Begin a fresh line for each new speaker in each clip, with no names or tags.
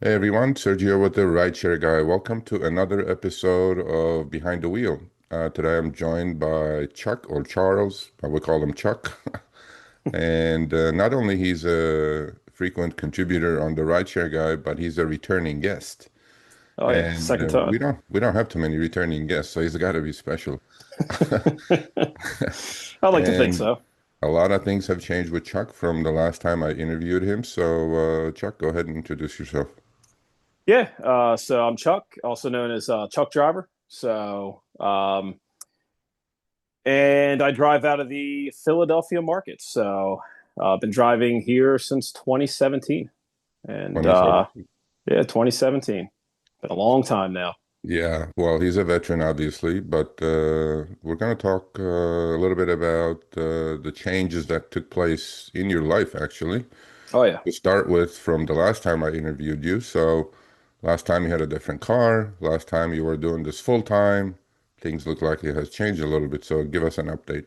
Hey everyone, Sergio with the Rideshare Guy. Welcome to another episode of Behind the Wheel. Today I'm joined by Chuck or Charles. I would call him Chuck. And not only he's a frequent contributor on the Rideshare Guy, but he's a returning guest.
Oh yeah,
And
second time.
we don't have too many returning guests, so he's got to be special.
I like to think
And
so.
a lot of things have changed with Chuck from the last time I interviewed him. So Chuck, go ahead and introduce yourself.
Yeah, so I'm Chuck, also known as Chuck Driver. And I drive out of the Philadelphia market. I've been driving here since 2017, and
2017.
yeah, 2017. Been a long time now.
Yeah, well, he's a veteran, obviously, but we're going to talk a little bit about the changes that took place in your life, actually.
Oh yeah,
To start with, from the last time I interviewed you. So, last time you had a different car, last time you were doing this full time. Things look like it has changed a little bit. So, give us an update.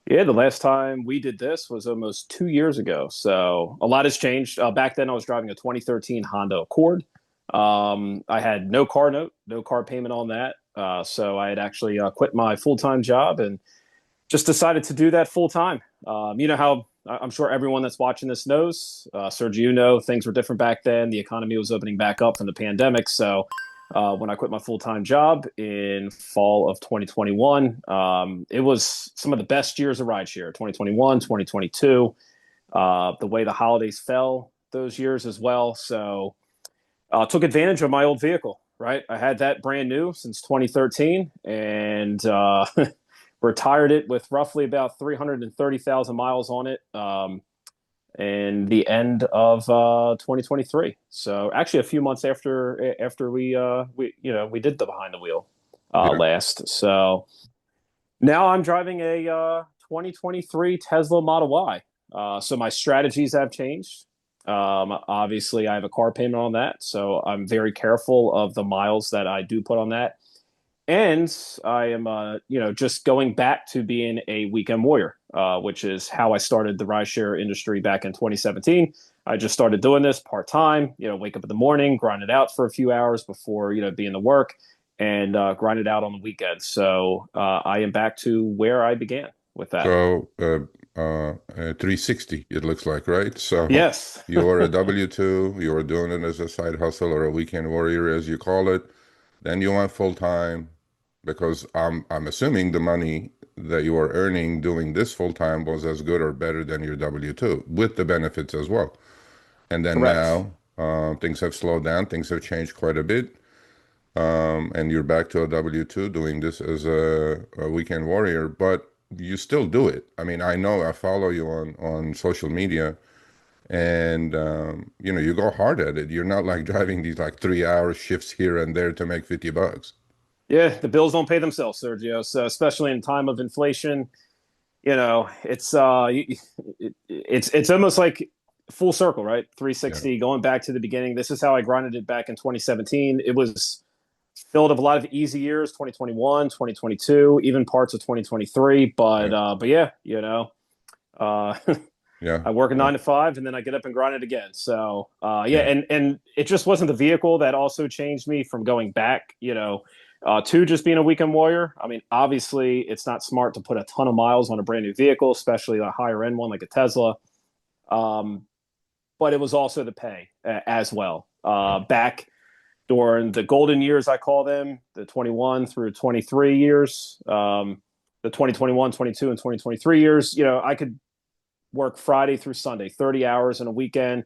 yeah. The last time we did this was almost 2 years ago. So a lot has changed. Back then, I was driving a 2013 Honda Accord. I had no car note, no car payment on that. So I had actually quit my full time job and just decided to do that full time. You know how I'm sure everyone that's watching this knows, Sergio, you know, things were different back then. The economy was opening back up from the pandemic. When I quit my full time job in fall of 2021, it was some of the best years of rideshare 2021, 2022. The way the holidays fell those years as well. Took advantage of my old vehicle. Right, I had that brand new since 2013, and retired it with roughly about 330,000 miles on it, in the end of 2023. So actually, a few months after we did the behind the wheel
Yeah.
last. So now I'm driving a 2023 Tesla Model Y. So my strategies have changed. Obviously, I have a car payment on that, so I'm very careful of the miles that I do put on that. And I am, just going back to being a weekend warrior, which is how I started the rideshare industry back in 2017. I just started doing this part time, wake up in the morning, grind it out for a few hours before, being to work, and grind it out on the weekends. I am back to where I began with that.
So, 360, it looks like, right? So,
Yes.
you were a W-2, you were doing it as a side hustle or a weekend warrior, as you call it. Then you went full time because I'm assuming the money that you were earning doing this full time was as good or better than your W-2 with the benefits as well. And then
Correct.
now things have slowed down, things have changed quite a bit. And you're back to a W-2 doing this as a weekend warrior, but you still do it. I mean, I know I follow you on social media and you go hard at it. You're not like driving these like 3 hour shifts here and there to make $50.
Yeah, the bills don't pay themselves, Sergio. So especially in time of inflation, it's almost like full circle, right?
Yeah,
360, going back to the beginning. This is how I grinded it back in 2017. It was filled of a lot of easy years, 2021, 2022, even parts of 2023.
yeah,
But yeah, uh,
yeah,
I work a
yeah,
9 to 5 and then I get up and grind it again. Yeah,
yeah.
and it just wasn't the vehicle that also changed me from going back, to just being a weekend warrior. I mean, obviously, it's not smart to put a ton of miles on a brand new vehicle, especially a higher end one like a Tesla. Um, but it was also the pay as well. Back during the golden years, I call them the 21 through 23 years, the 2021, 22, and 2023 years. I could work Friday through Sunday, 30 hours in a weekend.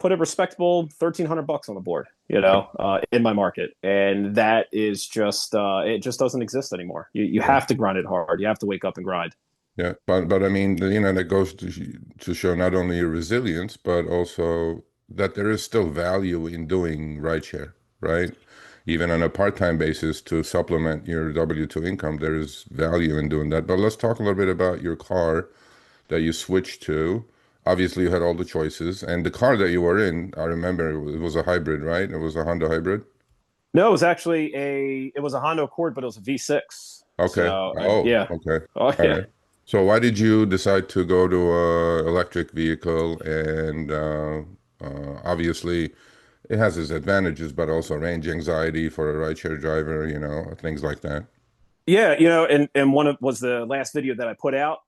Put a respectable 1,300 bucks on the board,
Yeah.
in my market. And that is just, it just doesn't exist anymore. You
Yeah.
have to grind it hard. You have to wake up and grind.
Yeah, but I mean, that goes to show not only your resilience, but also that there is still value in doing rideshare, right? Even on a part-time basis to supplement your W-2 income, there is value in doing that. But let's talk a little bit about your car that you switched to. Obviously, you had all the choices, and the car that you were in, I remember it was a hybrid, right? It was a Honda hybrid.
No, it was a Honda Accord, but it was a V6.
Okay. Oh,
Yeah.
okay.
Oh,
All
yeah.
right. So why did you decide to go to a electric vehicle and Obviously, it has its advantages, but also range anxiety for a rideshare driver, things like that.
Yeah, and one of was the last video that I put out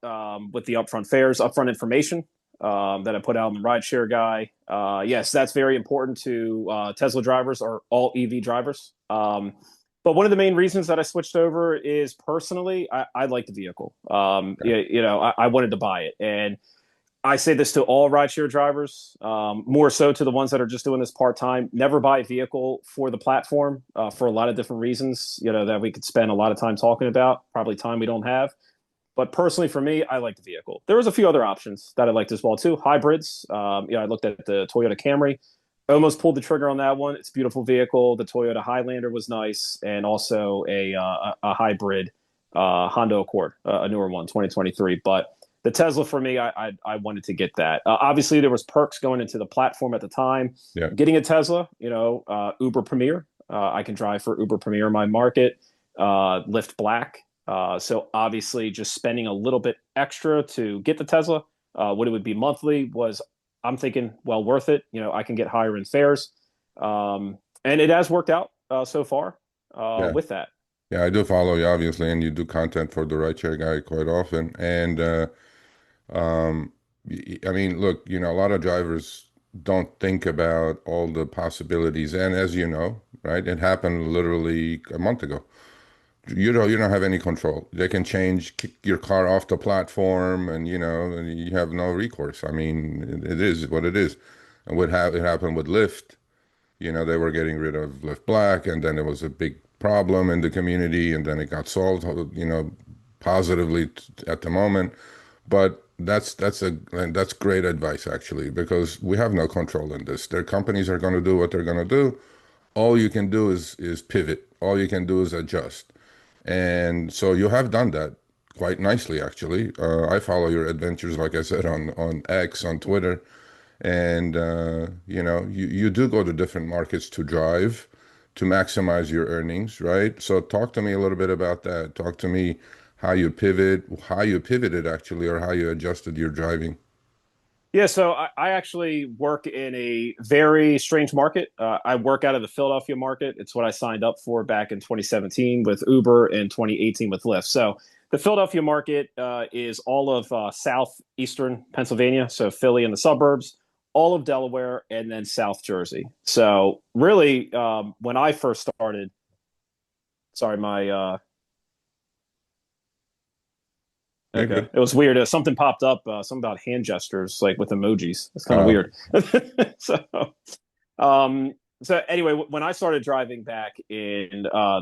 with the upfront fares, upfront information that I put out on the Rideshare Guy. Yes, that's very important to Tesla drivers or all EV drivers. But one of the main reasons that I switched over is personally, I like the vehicle. I wanted to buy it, and I say this to all rideshare drivers, more so to the ones that are just doing this part time. Never buy a vehicle for the platform for a lot of different reasons, that we could spend a lot of time talking about, probably time we don't have. But personally, for me, I like the vehicle. There was a few other options that I liked as well too. Hybrids. I looked at the Toyota Camry, almost pulled the trigger on that one. It's a beautiful vehicle. The Toyota Highlander was nice, and also a hybrid Honda Accord, a newer one, 2023. But the Tesla for me, I wanted to get that. Obviously, there was perks going into the platform at the time.
Yeah.
Getting a Tesla, Uber Premier. I can drive for Uber Premier in my market. Lyft Black. So obviously, just spending a little bit extra to get the Tesla, what it would be monthly was, I'm thinking, well, worth it. I can get higher in fares, and it has worked out so far
Yeah.
with that.
Yeah, I do follow you, obviously, and you do content for the Rideshare Guy quite often. And I mean, look, a lot of drivers don't think about all the possibilities. And as you know, right, it happened literally a month ago. You don't have any control. They can kick your car off the platform, and and you have no recourse. I mean, it is what it is. And it happened with Lyft. They were getting rid of Lyft Black, and then it was a big problem in the community, and then it got solved, positively at the moment. But that's great advice actually, because we have no control in this. Their companies are going to do what they're going to do. All you can do is pivot. All you can do is adjust. And so you have done that quite nicely, actually. I follow your adventures, like I said, on X, on Twitter, and you do go to different markets to drive to maximize your earnings, right? So talk to me a little bit about that. Talk to me how you pivoted actually, or how you adjusted your driving.
Yeah, so I actually work in a very strange market. I work out of the Philadelphia market. It's what I signed up for back in 2017 with Uber and 2018 with Lyft. So the Philadelphia market is all of southeastern Pennsylvania, so Philly and the suburbs, all of Delaware, and then South Jersey. So really, when I first started, sorry, my
You're
okay.
good.
It was weird. Something popped up, something about hand gestures, like with emojis. It's kind of
Uh,
weird. so, um, so anyway, when I started driving back in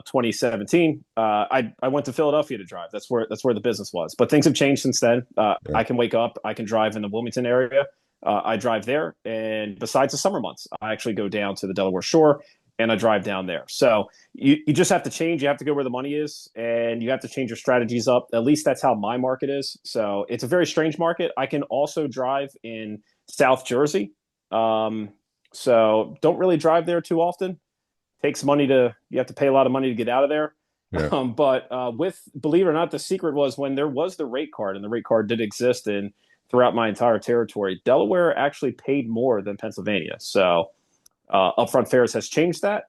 2017, I went to Philadelphia to drive. That's where the business was. But things have changed since then.
yeah,
I can wake up, I can drive in the Wilmington area. I drive there, and besides the summer months, I actually go down to the Delaware Shore and I drive down there. So you just have to change. You have to go where the money is, and you have to change your strategies up. At least that's how my market is. So it's a very strange market. I can also drive in South Jersey. Um, so don't really drive there too often. Takes money you have to pay a lot of money to get out of there.
yeah,
But with, believe it or not, the secret was when there was the rate card, and the rate card did exist in throughout my entire territory, Delaware actually paid more than Pennsylvania. So upfront fares has changed that.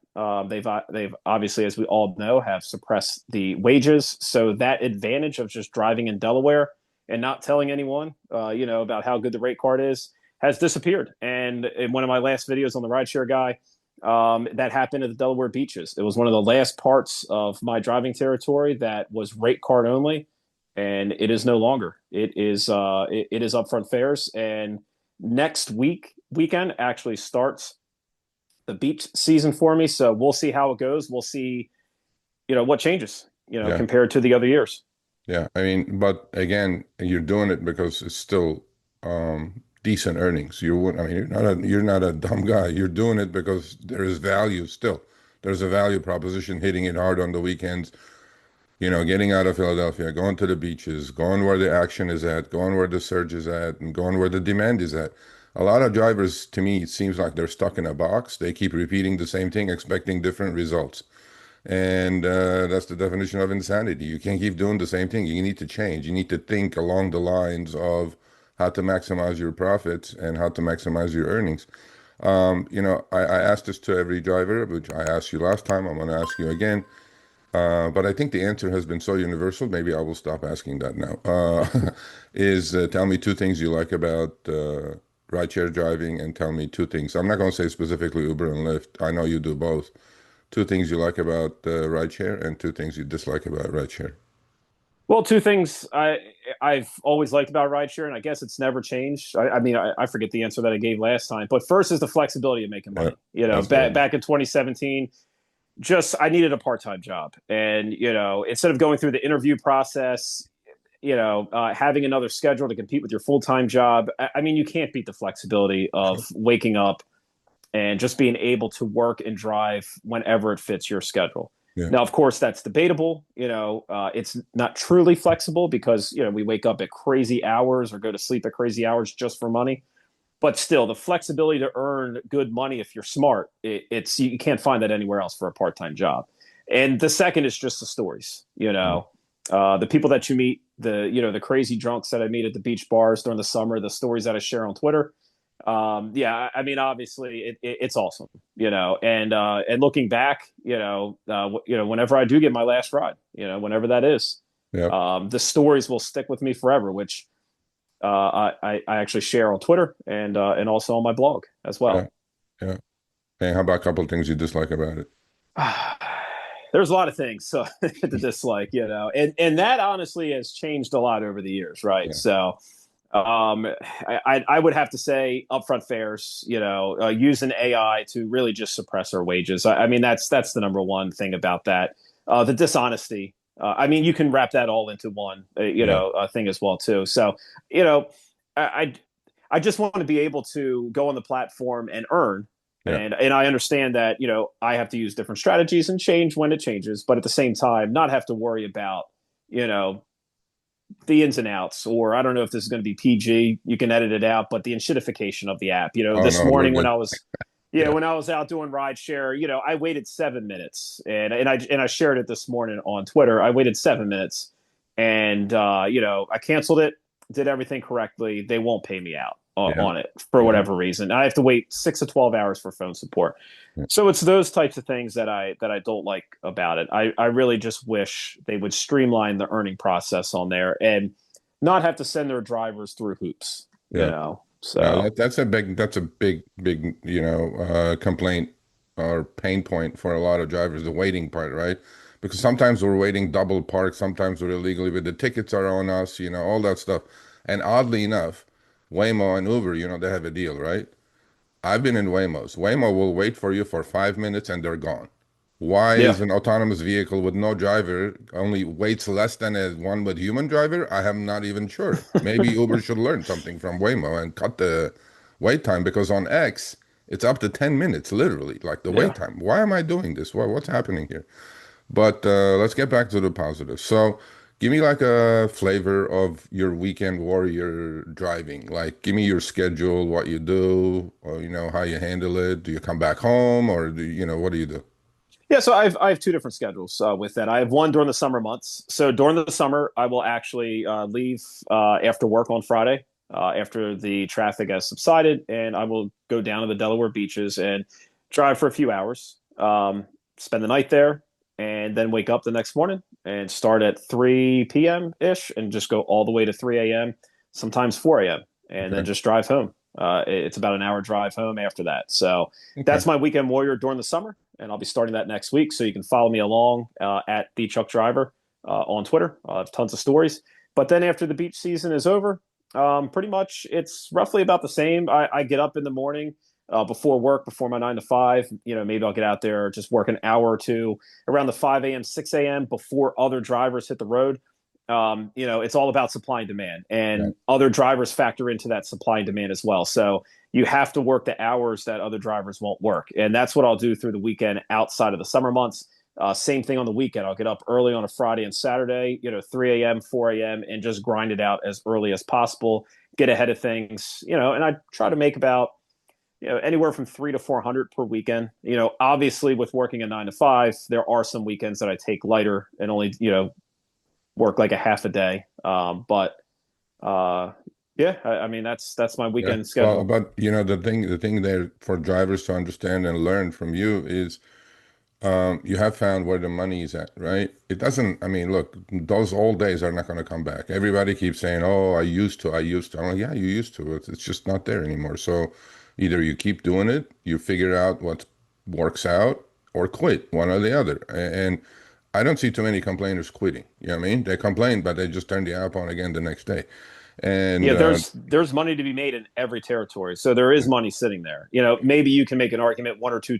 They've obviously, as we all know, have suppressed the wages. So that advantage of just driving in Delaware and not telling anyone, about how good the rate card is, has disappeared. And in one of my last videos on the Rideshare Guy, that happened at the Delaware beaches. It was one of the last parts of my driving territory that was rate card only, and it is no longer. It is upfront fares, and next weekend actually starts the beach season for me. So we'll see how it goes. We'll see, what changes,
yeah,
compared to the other years.
yeah. I mean, but again, you're doing it because it's still decent earnings. You would, I mean, you're not a dumb guy. You're doing it because there is value still. There's a value proposition, hitting it hard on the weekends, getting out of Philadelphia, going to the beaches, going where the action is at, going where the surge is at, and going where the demand is at. A lot of drivers, to me, it seems like they're stuck in a box. They keep repeating the same thing, expecting different results. And that's the definition of insanity. You can't keep doing the same thing. You need to change. You need to think along the lines of how to maximize your profits and how to maximize your earnings. I asked this to every driver, which I asked you last time. I'm going to ask you again. But I think the answer has been so universal. Maybe I will stop asking that now. Is tell me two things you like about rideshare driving, and tell me two things. I'm not going to say specifically Uber and Lyft. I know you do both. Two things you like about rideshare, and two things you dislike about rideshare.
Well, two things I've always liked about rideshare, and I guess it's never changed. I mean, I forget the answer that I gave last time, but first is the flexibility of making
Yeah,
money. You know,
absolutely.
back in 2017, just I needed a part-time job, and instead of going through the interview process, having another schedule to compete with your full-time job. I mean, you can't beat the flexibility of
Sure.
waking up and just being able to work and drive whenever it fits your schedule.
Yeah.
Now, of course, that's debatable. It's not truly flexible because we wake up at crazy hours or go to sleep at crazy hours just for money. But still, the flexibility to earn good money if you're smart, it's you can't find that anywhere else for a part-time job. And the second is just the stories.
Mm.
The people that you meet, the crazy drunks that I meet at the beach bars during the summer, the stories that I share on Twitter. Yeah, I mean, obviously, it's awesome, and looking back, whenever I do get my last ride, whenever that is,
Yeah.
the stories will stick with me forever, which I actually share on Twitter and also on my blog as
Yeah.
well.
Yeah. And how about a couple of things you dislike about it?
There's a lot of things to dislike, and that honestly has changed a lot over the years, right?
Yeah.
So I would have to say upfront fares, using AI to really just suppress our wages. I mean, that's the number one thing about that. The dishonesty. I mean, you can wrap that all into one,
Yeah.
thing as well too. So, you know, I I just want to be able to go on the platform and earn.
Yeah.
And I understand that I have to use different strategies and change when it changes, but at the same time, not have to worry about you know the ins and outs, or I don't know if this is going to be PG. You can edit it out, but the enshittification of the app.
Oh
This
no, we're
morning when
good.
I was, yeah,
Yeah.
when I was out doing rideshare, I waited 7 minutes, and I shared it this morning on Twitter. I waited 7 minutes, and I canceled it, did everything correctly. They won't pay me out
Yeah.
on it for
Yeah.
whatever reason. I have to wait 6 to 12 hours for phone support.
Yeah.
So it's those types of things that I don't like about it. I really just wish they would streamline the earning process on there and not have to send their drivers through hoops.
Yeah. No,
So
that's a big, complaint or pain point for a lot of drivers, the waiting part, right? Because sometimes we're waiting double park, sometimes we're illegally, but the tickets are on us, all that stuff. And oddly enough, Waymo and Uber, they have a deal, right? I've been in Waymos. Waymo will wait for you for 5 minutes and they're gone. Why
yeah,
is an autonomous vehicle with no driver only waits less than a one with human driver? I am not even sure. Maybe Uber should learn something from Waymo and cut the wait time, because on X it's up to 10 minutes, literally, like the wait
yeah.
time. Why am I doing this? What's happening here? But let's get back to the positive. So, give me like a flavor of your weekend warrior driving. Like, give me your schedule, what you do, or how you handle it. Do you come back home, or what do you do?
Yeah, so I have two different schedules with that. I have one during the summer months. So during the summer, I will actually leave after work on Friday, after the traffic has subsided, and I will go down to the Delaware beaches and drive for a few hours, spend the night there, and then wake up the next morning and start at 3 p.m. ish and just go all the way to 3 a.m., sometimes 4 a.m., and then
Okay.
just drive home. It's about an hour drive home after that. So
Okay.
that's my weekend warrior during the summer, and I'll be starting that next week. So you can follow me along at the Chuck Driver on Twitter. I have tons of stories. But then after the beach season is over, pretty much it's roughly about the same. I get up in the morning before work, before my 9 to 5. Maybe I'll get out there, just work an hour or two around the 5 a.m., 6 a.m. before other drivers hit the road. It's all about supply and demand,
Yeah.
and other drivers factor into that supply and demand as well. So you have to work the hours that other drivers won't work. And that's what I'll do through the weekend outside of the summer months. Same thing on the weekend. I'll get up early on a Friday and Saturday, 3 a.m., 4 a.m., and just grind it out as early as possible, get ahead of things, and I try to make about, anywhere from 300 to 400 per weekend. Obviously with working a 9 to 5, there are some weekends that I take lighter and only, work like a half a day. But Yeah, I mean that's my
Yeah.
weekend
Well,
schedule.
but the thing there for drivers to understand and learn from you is you have found where the money is at, right? It doesn't, I mean, look, those old days are not going to come back. Everybody keeps saying, oh, I used to. I'm like, yeah, you used to. It's just not there anymore. So either you keep doing it, you figure out what works out, or quit, one or the other. And I don't see too many complainers quitting. You know what I mean? They complain, but they just turn the app on again the next day. And
Yeah, there's money to be made in every territory, so there is money sitting there. Maybe you can make an argument one or two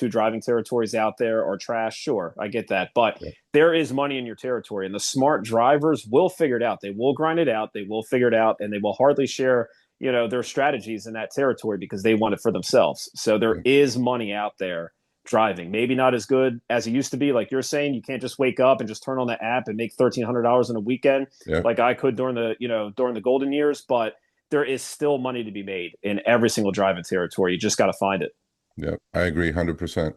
driving territories out there are trash. Sure, I get that, but
yeah,
there is money in your territory, and the smart drivers will figure it out. They will grind it out. They will figure it out, and they will hardly share their strategies in that territory because they want it for themselves. So there
yeah,
is money out there driving. Maybe not as good as it used to be. Like you're saying, you can't just wake up and just turn on the app and make $1,300 in a weekend
yeah.
like I could during the golden years, but there is still money to be made in every single driving territory. You just got to find it.
Yeah, I agree 100%.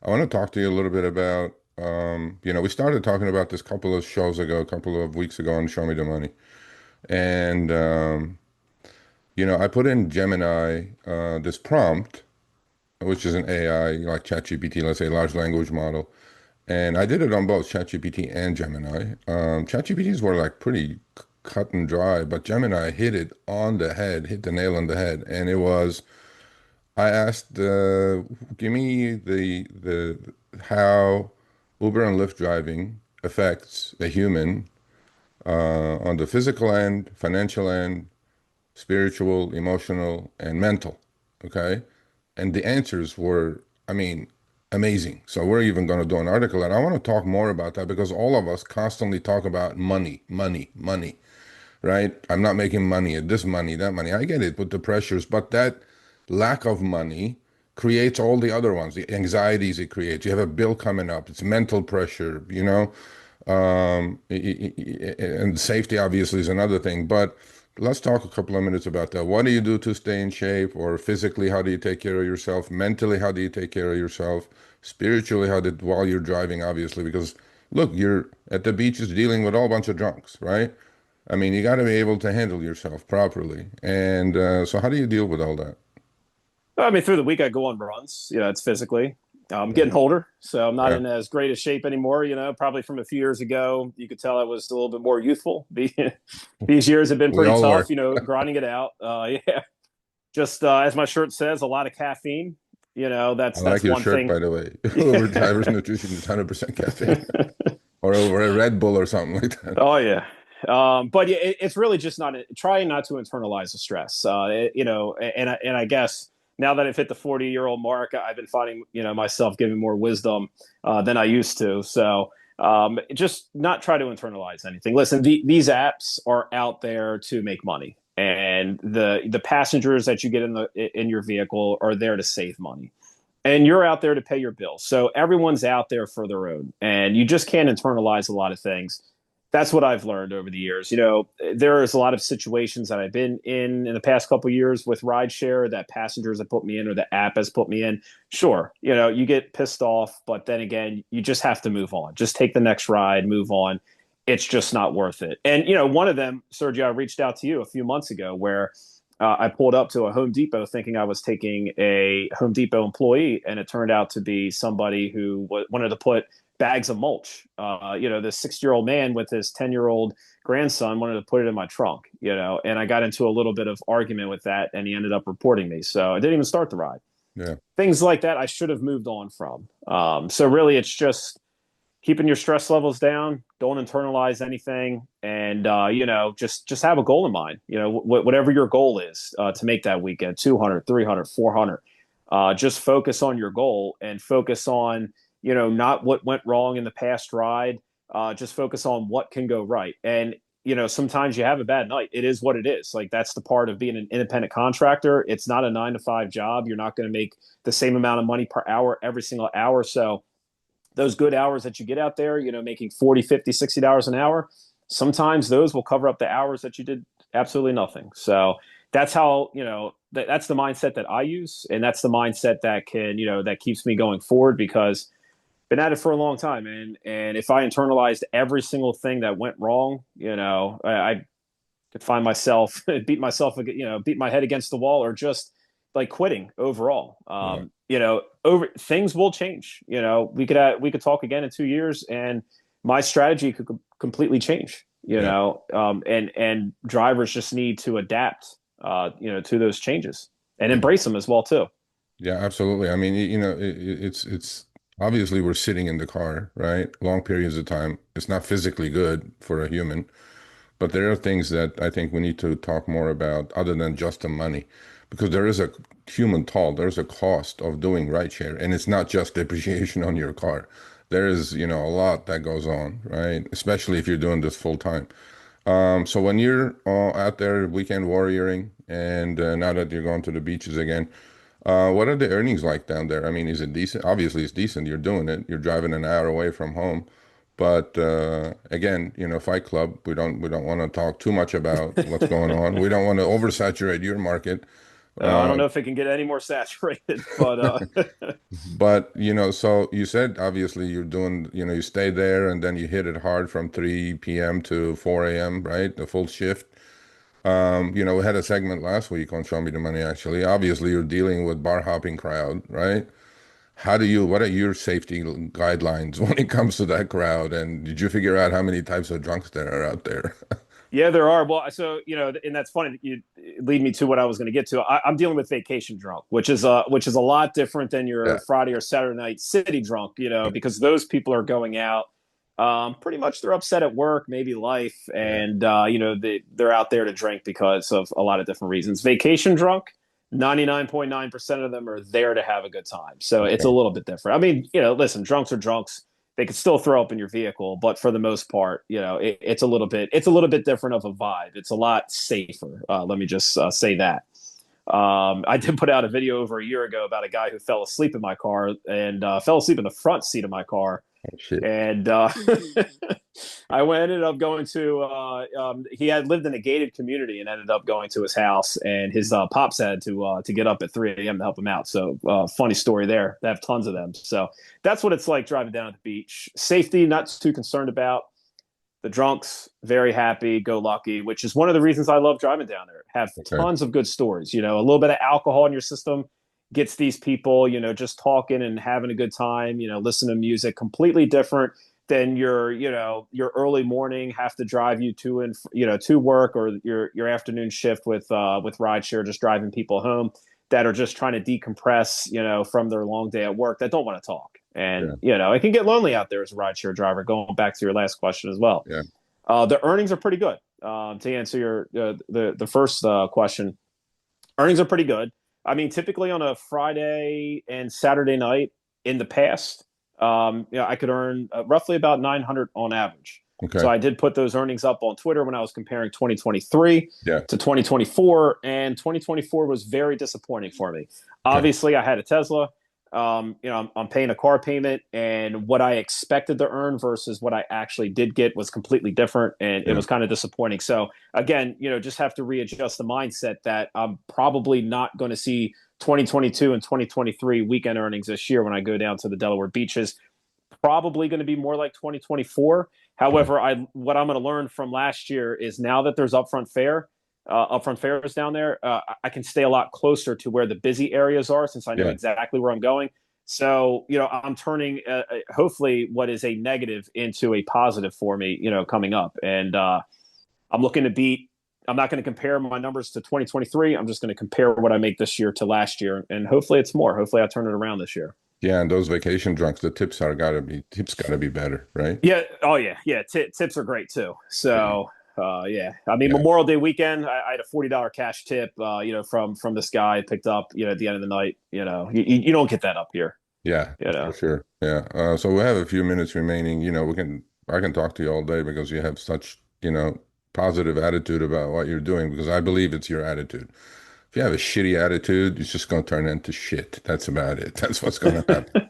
I want to talk to you a little bit about, we started talking about this couple of shows ago, a couple of weeks ago on Show Me the Money. And, I put in Gemini, this prompt, which is an AI, like ChatGPT, let's say large language model. And I did it on both ChatGPT and Gemini. ChatGPT's were like pretty cut and dry, but Gemini hit it on the head, hit the nail on the head. And it was, I asked, give me the how Uber and Lyft driving affects a human on the physical end, financial end, spiritual, emotional, and mental. Okay, and the answers were, I mean, amazing. So we're even going to do an article, and I want to talk more about that because all of us constantly talk about money, money, money, right? I'm not making money at this money, that money. I get it with the pressures, but that lack of money creates all the other ones, the anxieties it creates. You have a bill coming up, it's mental pressure, and safety obviously is another thing. But let's talk a couple of minutes about that. What do you do to stay in shape, or physically, how do you take care of yourself? Mentally, how do you take care of yourself? Spiritually, while you're driving, obviously, because look, you're at the beaches dealing with a whole bunch of drunks, right? I mean, you got to be able to handle yourself properly. And so, how do you deal with all that?
I mean, through the week, I go on runs. It's physically. I'm
Yeah,
getting older, so I'm not
yeah.
in as great a shape anymore. Probably from a few years ago, you could tell I was a little bit more youthful. These years have been
We
pretty
all
tough,
were.
grinding it out. Yeah, just as my shirt says, a lot of caffeine.
I
That's
like your
one
shirt,
thing.
by the way. Uber driver's nutrition is 100% caffeine, or over a Red Bull or something like that.
Oh yeah. But yeah, it's really just not trying not to internalize the stress. And I guess now that I've hit the 40-year-old mark, I've been finding myself giving more wisdom than I used to. So just not try to internalize anything. Listen, these apps are out there to make money, and the passengers that you get in your vehicle are there to save money, and you're out there to pay your bills. So everyone's out there for their own, and you just can't internalize a lot of things. That's what I've learned over the years. There is a lot of situations that I've been in the past couple of years with rideshare that passengers have put me in or the app has put me in. Sure, you get pissed off, but then again, you just have to move on. Just take the next ride, move on. It's just not worth it. And one of them, Sergio, I reached out to you a few months ago where I pulled up to a Home Depot thinking I was taking a Home Depot employee, and it turned out to be somebody who wanted to put bags of mulch. This 6-year-old man with his 10-year-old grandson wanted to put it in my trunk, and I got into a little bit of argument with that, and he ended up reporting me. So I didn't even start the ride.
Yeah,
Things like that I should have moved on from. So really, it's just keeping your stress levels down. Don't internalize anything, and just have a goal in mind. Whatever your goal is to make that weekend, 200, 300, 400. Just focus on your goal and focus on not what went wrong in the past ride. Just focus on what can go right. And sometimes you have a bad night. It is what it is. Like that's the part of being an independent contractor. It's not a 9 to 5 job. You're not going to make the same amount of money per hour every single hour. So those good hours that you get out there, making 40, 50, $60 an hour, sometimes those will cover up the hours that you did absolutely nothing. So that's how, that's the mindset that I use. And that's the mindset that that keeps me going forward because been at it for a long time. And if I internalized every single thing that went wrong, could find myself beat my head against the wall, or just like quitting overall.
Yeah.
Over things will change. We could talk again in 2 years, and my strategy could completely change.
Yeah.
And drivers just need to adapt, to those changes and
Yeah.
embrace them as well too.
Yeah, absolutely. I mean, it's obviously we're sitting in the car, right? Long periods of time. It's not physically good for a human, but there are things that I think we need to talk more about other than just the money, because there is a human toll, there's a cost of doing rideshare, and it's not just depreciation on your car. There is, a lot that goes on, right? Especially if you're doing this full time. So when you're out there weekend warrioring, and now that you're going to the beaches again, what are the earnings like down there? I mean, is it decent? Obviously, it's decent. You're doing it. You're driving an hour away from home. But again, Fight Club, we don't want to talk too much about what's going on. We don't want to oversaturate your market.
I
Uh,
don't know if it can get any more saturated, but
but so you said obviously you're doing, you stay there and then you hit it hard from 3 p.m. to 4 a.m., right? The full shift. We had a segment last week on Show Me the Money, actually. Obviously, you're dealing with bar hopping crowd, right? What are your safety guidelines when it comes to that crowd? And did you figure out how many types of drunks there are out there?
yeah, there are. Well, so and that's funny that you lead me to what I was going to get to. I'm dealing with vacation drunk, which is a lot different than your
Yeah.
Friday or Saturday night city drunk. Because those people are going out. Pretty much they're upset at work, maybe life,
Yeah.
and they're out there to drink because of a lot of different reasons. Vacation drunk, 99.9% of them are there to have a good time. So it's a
Okay.
little bit different. I mean, listen, drunks are drunks. They could still throw up in your vehicle, but for the most part, it's a little bit different of a vibe. It's a lot safer. Let me just say that. I did put out a video over a year ago about a guy who fell asleep in my car, and fell asleep in the front seat of my car,
Oh, shit.
and ended up going to. He had lived in a gated community, and ended up going to his house, and his pops had to get up at 3 a.m. to help him out. So funny story there. They have tons of them. So that's what it's like driving down at the beach. Safety, not too concerned about. The drunks, very happy, go lucky, which is one of the reasons I love driving down there. Have
Okay.
tons of good stories. A little bit of alcohol in your system gets these people, just talking and having a good time, listening to music, completely different than your early morning, have to drive you to work, or your afternoon shift with rideshare, just driving people home that are just trying to decompress, from their long day at work, that don't want to talk. And,
Yeah.
it can get lonely out there as a rideshare driver, going back to your last question as well.
Yeah.
The earnings are pretty good. To answer your the first question, earnings are pretty good. I mean, typically on a Friday and Saturday night in the past, I could earn roughly about 900 on average. So
Okay.
I did put those earnings up on Twitter when I was comparing 2023
Yeah.
to 2024, and 2024 was very disappointing for me.
Okay.
Obviously, I had a Tesla. I'm paying a car payment, and what I expected to earn versus what I actually did get was completely different, and it
Yeah.
was kind of disappointing. So again, just have to readjust the mindset that I'm probably not going to see 2022 and 2023 weekend earnings this year when I go down to the Delaware beaches. Probably going to be more like 2024.
Yeah.
However, what I'm going to learn from last year is, now that there's upfront fares down there, I can stay a lot closer to where the busy areas are, since I know
Yeah.
exactly where I'm going. So, I'm turning hopefully what is a negative into a positive for me, coming up. And I'm looking to beat. I'm not going to compare my numbers to 2023. I'm just going to compare what I make this year to last year, and hopefully it's more. Hopefully I turn it around this year.
Yeah. And those vacation drunks, the tips gotta be better, right?
Yeah. Oh yeah. Yeah. Tips are great too.
Yeah.
So yeah. I mean,
Yeah.
Memorial Day weekend, I had a $40 cash tip. From this guy I picked up. At the end of the night. You don't get that up here.
Yeah,
You
for
know.
sure. Yeah. So we have a few minutes remaining. I can talk to you all day because you have such, positive attitude about what you're doing, because I believe it's your attitude. If you have a shitty attitude, it's just going to turn into shit. That's about it. That's what's going to happen.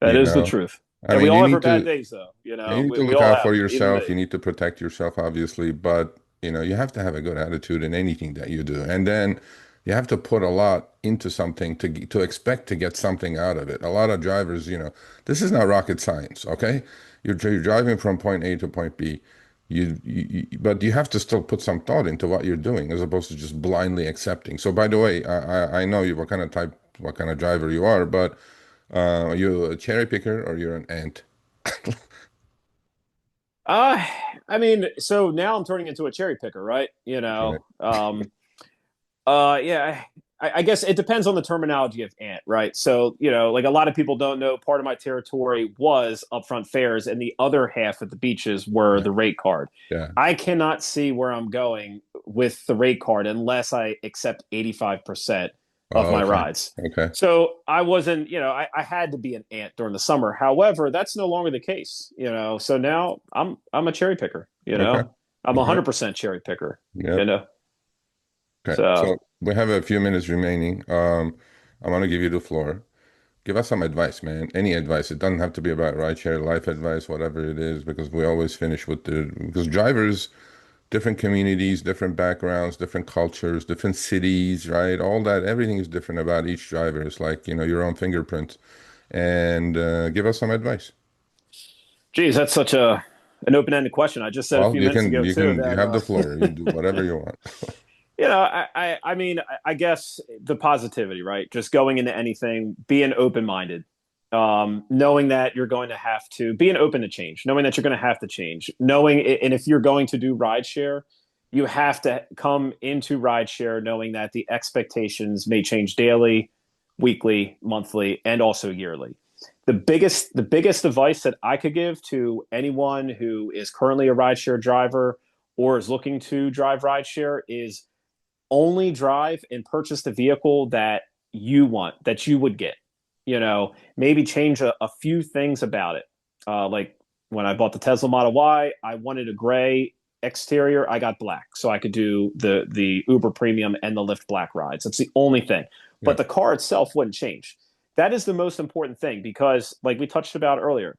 That
You
is the
know,
truth.
I
And we
mean,
all have our bad days, though.
you need to
We
look
all
out
have
for
them, even
yourself.
me.
You need to protect yourself, obviously, but you have to have a good attitude in anything that you do. And then you have to put a lot into something to expect to get something out of it. A lot of drivers, this is not rocket science, okay? You're driving from point A to point B. But you have to still put some thought into what you're doing as opposed to just blindly accepting. So by the way, I know you what kind of driver you are, but are you a cherry picker or you're an ant?
Uh, I mean, so now I'm turning into a cherry picker, right?
Right.
Yeah, I guess it depends on the terminology of ant, right? So, like a lot of people don't know, part of my territory was upfront fares, and the other half of the beaches were
Yeah.
the rate card.
Yeah.
I cannot see where I'm going with the rate card unless I accept 85% of
Oh,
my
okay.
rides.
Okay.
So I wasn't, I had to be an ant during the summer. However, that's no longer the case. So now I'm a cherry picker,
Okay.
I'm
All right.
100% cherry picker, you
Yep.
know.
Okay.
So
So we have a few minutes remaining. I want to give you the floor. Give us some advice, man. Any advice. It doesn't have to be about rideshare, life advice, whatever it is, because we always finish with because drivers, different communities, different backgrounds, different cultures, different cities, right? All that, everything is different about each driver. It's like, your own fingerprint. And give us some advice.
Geez, that's such an open-ended question. I just said a
Well,
few minutes ago too
you
that
have the floor. You do whatever you want.
I mean, I guess the positivity, right? Just going into anything, being open-minded, knowing that you're going to have to being open to change, knowing that you're going to have to change, knowing, and if you're going to do rideshare, you have to come into rideshare knowing that the expectations may change daily, weekly, monthly, and also yearly. The biggest advice that I could give to anyone who is currently a rideshare driver or is looking to drive rideshare is only drive and purchase the vehicle that you want, that you would get. Maybe change a few things about it. Like when I bought the Tesla Model Y, I wanted a gray exterior. I got black, so I could do the Uber Premium and the Lyft Black rides. That's the only thing.
Yeah.
But the car itself wouldn't change. That is the most important thing because, like we touched about earlier,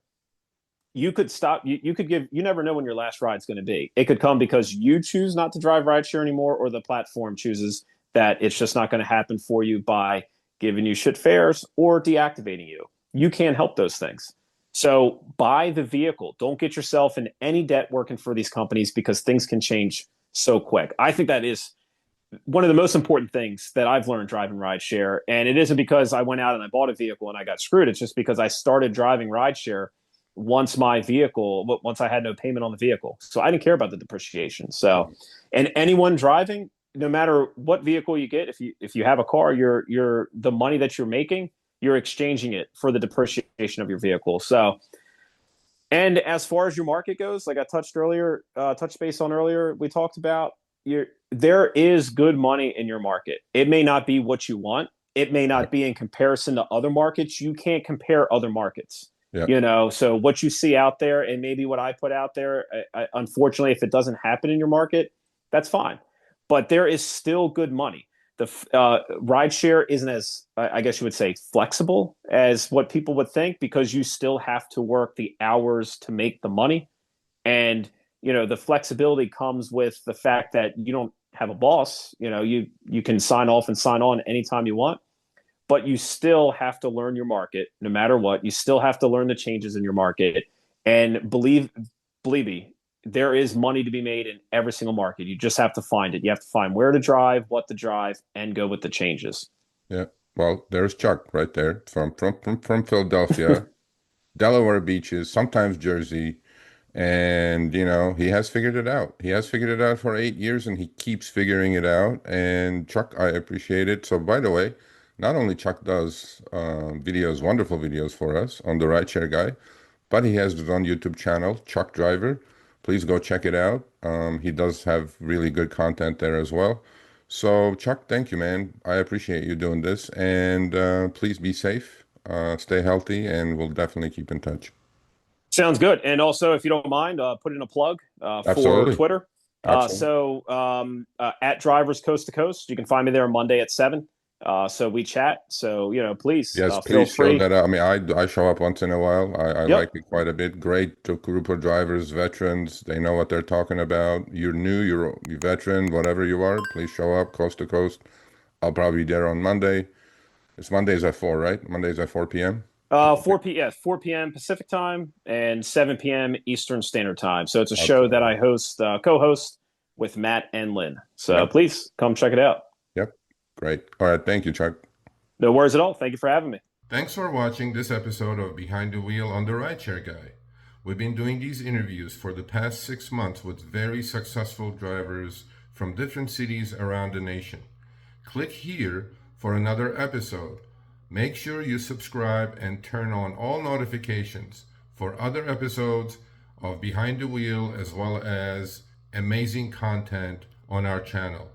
you could stop you could give you never know when your last ride's going to be. It could come because you choose not to drive rideshare anymore, or the platform chooses that it's just not going to happen for you by giving you shit fares or deactivating you. You can't help those things. So buy the vehicle. Don't get yourself in any debt working for these companies because things can change so quick. I think that is one of the most important things that I've learned driving rideshare. And it isn't because I went out and I bought a vehicle and I got screwed. It's just because I started driving rideshare once I had no payment on the vehicle. So I didn't care about the depreciation. So, and anyone driving, no matter what vehicle you get, if you have a car, you're the money that you're making, you're exchanging it for the depreciation of your vehicle. So, and as far as your market goes, like I touched base on earlier, we talked about there is good money in your market. It may not be what you want. It may
Yeah.
not be in comparison to other markets. You can't compare other markets.
Yeah.
So what you see out there and maybe what I put out there, unfortunately, if it doesn't happen in your market, that's fine. But there is still good money. The rideshare isn't as, I guess you would say, flexible as what people would think because you still have to work the hours to make the money. And, the flexibility comes with the fact that you don't have a boss. You can sign off and sign on anytime you want, but you still have to learn your market no matter what. You still have to learn the changes in your market. And believe me, there is money to be made in every single market. You just have to find it. You have to find where to drive, what to drive, and go with the changes.
Yeah. Well, there's Chuck right there from Philadelphia, Delaware beaches, sometimes Jersey. And, he has figured it out. He has figured it out for 8 years and he keeps figuring it out. And Chuck, I appreciate it. So, by the way, not only Chuck does videos, wonderful videos for us on the Rideshare Guy, but he has his own YouTube channel, Chuck Driver. Please go check it out. He does have really good content there as well. So, Chuck, thank you, man. I appreciate you doing this. And please be safe, stay healthy, and we'll definitely keep in touch.
Sounds good. And also, if you don't mind, put in a plug for
Absolutely.
Twitter.
Absolutely.
At Drivers Coast to Coast, you can find me there Monday at 7. So we chat. So, please
Yes,
feel
please show
free.
that out. I mean, I show up once in a while. I like
Yep.
it quite a bit. Great group of drivers, veterans. They know what they're talking about. You're new, you're veteran, whatever you are. Please show up coast to coast. I'll probably be there on Monday. It's Mondays at 4, right? Mondays at 4 p.m.
Yes, 4 p.m. Pacific time and 7 p.m. Eastern Standard Time. So it's a show that I
Okay.
host, co-host with Matt and Lynn. So
Yep.
please come check it out.
Yep. Great. All right. Thank you, Chuck.
No worries at all. Thank you for having me.
Thanks for watching this episode of Behind the Wheel on the Rideshare Guy. We've been doing these interviews for the past 6 months with very successful drivers from different cities around the nation. Click here for another episode. Make sure you subscribe and turn on all notifications for other episodes of Behind the Wheel as well as amazing content on our channel.